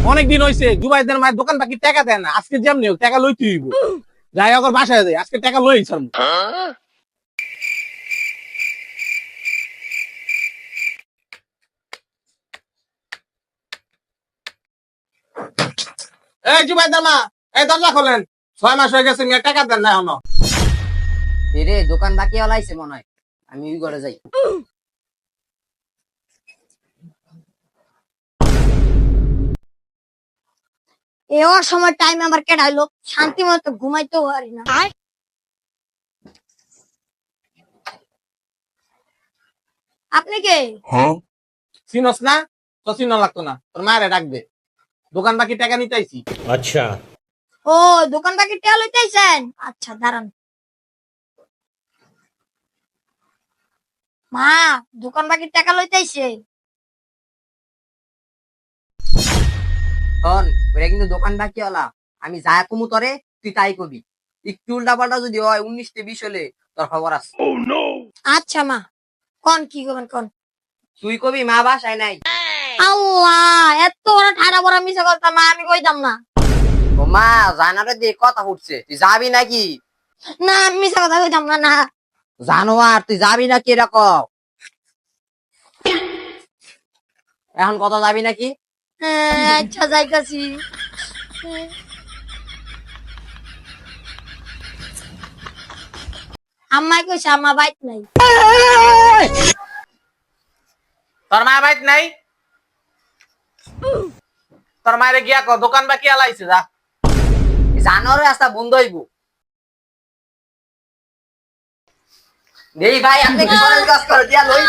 অনেকদিন হয়েছে জুবাইদের মায়ের দোকান বাকি টাকা দেয় না, আজকে যেমনি হোক টাকা লইতে হইব। যাই হোক ওর বাসায় যাই, আজকে টাকা লই ছাড়বো। এই জুবাইদার মা, এই দরজা খোলেন। 6 মাস হয়ে গেছে, মেয়ে টাকা দেন না এখনো। রে দোকান বাকি হলাইছে মনে হয়, আমি ওই ঘরে যাই। এ সময় টাইম আমার কেডাইলো, শান্তি মতো ঘুমাইতেও পারি না। আপনি কে? চিনস না? তো চিন লাগতো না, তোর মায়ের ডাকবে। দোকান বাকি টাকা নিতে আইছি। अच्छा। ও দোকান বাকি টেয়া লইতেছেন? আচ্ছা দাঁড়ান। মা, দোকান বাকি টাকা লইতেছে। শোন, ওরা কিন্তু দোকান বাকি হলা, আমি যা কমু তরে তুই তাই কবি। একটু উল্টা পাল্টা যদি হয় 19-20 হলে তোর খবর আছে। আচ্ছা মা, কোন কি করবেন কোন? তুই কবি মা বাসায় নাই। আল্লাহ, এত বড় ঠাড়া বড় মিশা কথা মা আমি কইতাম না। ও মা জানারে দিয়ে কথা উঠছে, তুই যাবি নাকি? না আমি মিশা কথা কইতাম না। না জানোয়ার, তুই যাবি নাকি এরকম? এখন কথা যাবি নাকি? আচ্ছা যাইতাছি। আম্মাই কইছে আম্মা বাইক নাই। তোর মা বাইত নাই? তোর মায়ের গিয়া কো দোকান বাকি আলাইছে যা। জানোয়ারের রাস্তা বন্ধ হইব। দেই ভাই, আপনি কি করেন কাজ করে দিয়া লই।